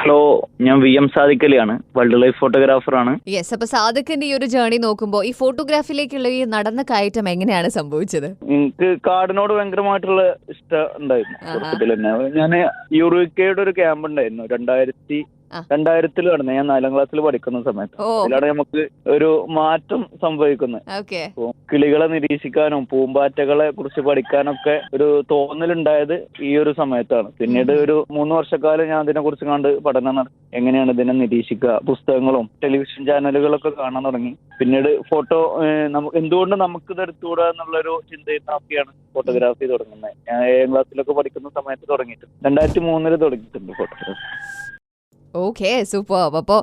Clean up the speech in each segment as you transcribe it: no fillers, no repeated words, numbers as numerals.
Hello, ഞാൻ VM സാദിഖലിയാണ്. Wild life ഫോട്ടോഗ്രാഫറാണ്. യെസ്, അപ്പൊ സാദിഖിന്റെ ഈ ഒരു ജേർണി നോക്കുമ്പോൾ ഈ ഫോട്ടോഗ്രാഫിയിലേക്കുള്ള ഈ നടന്ന കയറ്റം എങ്ങനെയാണ് സംഭവിച്ചത്? എനിക്ക് കാടിനോട് ഭയങ്കരമായിട്ടുള്ള ഇഷ്ടം ഉണ്ടായിരുന്നു ചെറുപ്പത്തിൽ തന്നെ. ഞാൻ യൂറിക്കയുടെ ഒരു ക്യാമ്പ് ഉണ്ടായിരുന്നു 2000 നടന്നത്. ഞാൻ 4ാം ക്ലാസ്സിൽ പഠിക്കുന്ന സമയത്ത്. അതിലാണ് നമുക്ക് ഒരു മാറ്റം സംഭവിക്കുന്നത്. കിളികളെ നിരീക്ഷിക്കാനും പൂമ്പാറ്റകളെ കുറിച്ച് പഠിക്കാനൊക്കെ ഒരു തോന്നലുണ്ടായത് ഈ ഒരു സമയത്താണ്. പിന്നീട് ഒരു 3 വർഷക്കാലം ഞാൻ അതിനെ കുറിച്ച് കണ്ട് പഠനം നടത്തി. എങ്ങനെയാണ് ഇതിനെ നിരീക്ഷിക്കുക, പുസ്തകങ്ങളും ടെലിവിഷൻ ചാനലുകളൊക്കെ കാണാൻ തുടങ്ങി. പിന്നീട് ഫോട്ടോ എന്തുകൊണ്ട് നമുക്ക് ഇത് എടുത്തുകൂടാ എന്നുള്ളൊരു ചിന്തയിൽ നോക്കിയാണ് ഫോട്ടോഗ്രാഫി തുടങ്ങുന്നത്. ഞാൻ 7ാം ക്ലാസ്സിലൊക്കെ പഠിക്കുന്ന സമയത്ത് തുടങ്ങിയിട്ട് 2003 തുടങ്ങിയിട്ടുണ്ട് ഫോട്ടോഗ്രാഫി. Okay, super. അപ്പോൾ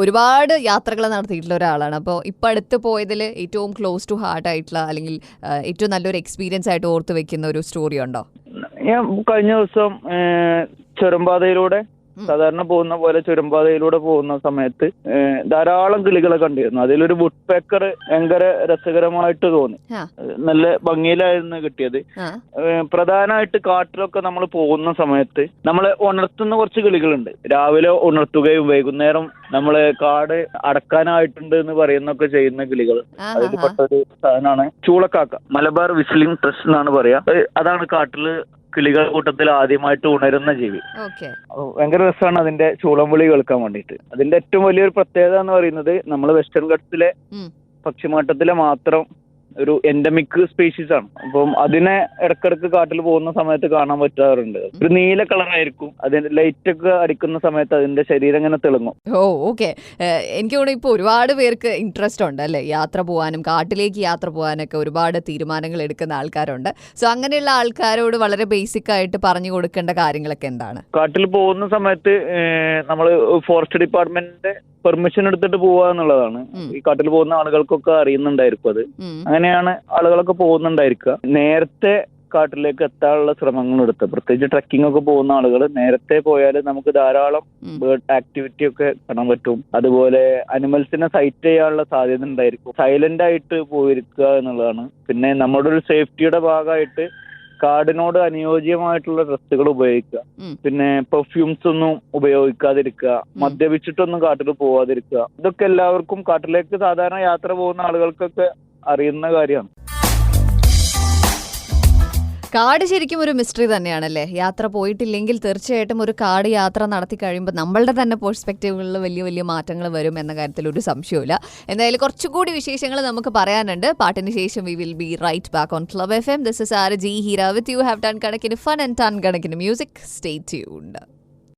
ഒരുപാട് യാത്രകൾ നടത്തിയിട്ടുള്ള ഒരാളാണ്. അപ്പോൾ ഇപ്പം അടുത്ത് പോയതിൽ ഏറ്റവും ക്ലോസ് ടു ഹാർട്ട് ആയിട്ടുള്ള അല്ലെങ്കിൽ ഏറ്റവും നല്ലൊരു എക്സ്പീരിയൻസ് ആയിട്ട് ഓർത്ത് വെക്കുന്ന ഒരു സ്റ്റോറി ഉണ്ടോ? ഞാൻ കഴിഞ്ഞ ദിവസം ചുരംപാതയിലൂടെ സാധാരണ പോകുന്ന പോലെ ചുരംപാതയിലൂടെ പോകുന്ന സമയത്ത് ധാരാളം കിളികളെ കണ്ടിരുന്നു. അതിലൊരു വുഡ് പേക്കർ ഭയങ്കര രസകരമായിട്ട് തോന്നി. നല്ല ഭംഗിയിലായിരുന്നു കിട്ടിയത്. പ്രധാനമായിട്ട് കാട്ടിലൊക്കെ നമ്മൾ പോകുന്ന സമയത്ത് നമ്മളെ ഉണർത്തുന്ന കുറച്ച് കിളികളുണ്ട്. രാവിലെ ഉണർത്തുകയും വൈകുന്നേരം നമ്മളെ കാട് അടക്കാനായിട്ടുണ്ട് എന്ന് പറയുന്നൊക്കെ ചെയ്യുന്ന കിളികൾ. അതിൽ പെട്ടൊരു സാധനമാണ് ചൂളക്കാക്ക. മലബാർ വിസ്ലിംഗ് ത്രഷ് എന്നാണ് പറയാ. അതാണ് കാട്ടില് കിളികൾ കൂട്ടത്തിൽ ആദ്യമായിട്ട് ഉണരുന്ന ജീവി. ഭയങ്കര രസമാണ് അതിന്റെ ചൂളം വിളി കേൾക്കാൻ വേണ്ടിയിട്ട്. അതിന്റെ ഏറ്റവും വലിയൊരു പ്രത്യേകത എന്ന് പറയുന്നത് നമ്മൾ വെസ്റ്റേൺ ഘട്ടത്തിലെ പക്ഷിമാട്ടത്തിലെ മാത്രം ഒരു എൻഡമിക് സ്പീഷീസ് ആണ്. അപ്പം അതിനെ ഇടക്കിടക്ക് കാട്ടിൽ പോകുന്ന സമയത്ത് കാണാൻ പറ്റാറുണ്ട്. ഒരു നീല കളറായിരിക്കും. അതിന്റെ ലൈറ്റ് ഒക്കെ അടിക്കുന്ന സമയത്ത് അതിന്റെ ശരീരം ഇങ്ങനെ തിളങ്ങും. ഓക്കെ, എനിക്ക് തോന്നുന്നു ഇപ്പൊ ഒരുപാട് പേർക്ക് ഇൻട്രസ്റ്റ് ഉണ്ട് അല്ലെ, യാത്ര പോകാനും കാട്ടിലേക്ക് യാത്ര പോകാനൊക്കെ ഒരുപാട് തീരുമാനങ്ങൾ എടുക്കുന്ന ആൾക്കാരുണ്ട്. സോ അങ്ങനെയുള്ള ആൾക്കാരോട് വളരെ ബേസിക് ആയിട്ട് പറഞ്ഞു കൊടുക്കേണ്ട കാര്യങ്ങളൊക്കെ എന്താണ്? കാട്ടിൽ പോകുന്ന സമയത്ത് നമ്മൾ ഫോറസ്റ്റ് ഡിപ്പാർട്ട്മെന്റിന്റെ പെർമിഷൻ എടുത്തിട്ട് പോവുക എന്നുള്ളതാണ്. ഈ കാട്ടിൽ പോകുന്ന ആളുകൾക്കൊക്കെ അറിയുന്നുണ്ടായിരിക്കും അത്. അങ്ങനെയാണ് ആളുകളൊക്കെ പോകുന്നുണ്ടായിരിക്കുക. നേരത്തെ കാട്ടിലേക്ക് എത്താനുള്ള ശ്രമങ്ങൾ എടുത്ത്, പ്രത്യേകിച്ച് ട്രക്കിംഗ് ഒക്കെ പോകുന്ന ആളുകൾ നേരത്തെ പോയാൽ നമുക്ക് ധാരാളം ബേർഡ് ആക്ടിവിറ്റി ഒക്കെ കാണാൻ പറ്റും. അതുപോലെ അനിമൽസിനെ സൈറ്റ് ചെയ്യാനുള്ള സാധ്യത ഉണ്ടായിരിക്കും. സൈലന്റ് ആയിട്ട് പോയിരിക്കുക എന്നുള്ളതാണ്. പിന്നെ നമ്മുടെ ഒരു സേഫ്റ്റിയുടെ ഭാഗമായിട്ട് കാടിനോട് അനുയോജ്യമായിട്ടുള്ള ഡ്രസ്സുകൾ ഉപയോഗിക്കുക. പിന്നെ പെർഫ്യൂംസ് ഒന്നും ഉപയോഗിക്കാതിരിക്കുക. മദ്യപിച്ചിട്ടൊന്നും കാട്ടിൽ പോവാതിരിക്കുക. ഇതൊക്കെ എല്ലാവർക്കും കാട്ടിലേക്ക് സാധാരണ യാത്ര പോകുന്ന ആളുകൾക്കൊക്കെ അറിയുന്ന കാര്യമാണ്. കാട് ശരിക്കും ഒരു മിസ്റ്ററി തന്നെയാണല്ലേ. യാത്ര പോയിട്ടില്ലെങ്കിൽ തീർച്ചയായിട്ടും ഒരു കാട് യാത്ര നടത്തി കഴിയുമ്പോൾ നമ്മളുടെ തന്നെ പെർസ്പെക്റ്റീവുകളിൽ വലിയ വലിയ മാറ്റങ്ങൾ വരും എന്ന കാര്യത്തിൽ ഒരു സംശയമില്ല. എന്തായാലും കുറച്ചുകൂടി വിശേഷങ്ങൾ നമുക്ക് പറയാനുണ്ട്. പാട്ടിന് ശേഷം we will be right back on club FM. This is RJ Hira with you. Have done കണക്കിന് ഫൺ ആൻഡ് ടൺ കണക്കിന് മ്യൂസിക്. Stay tuned.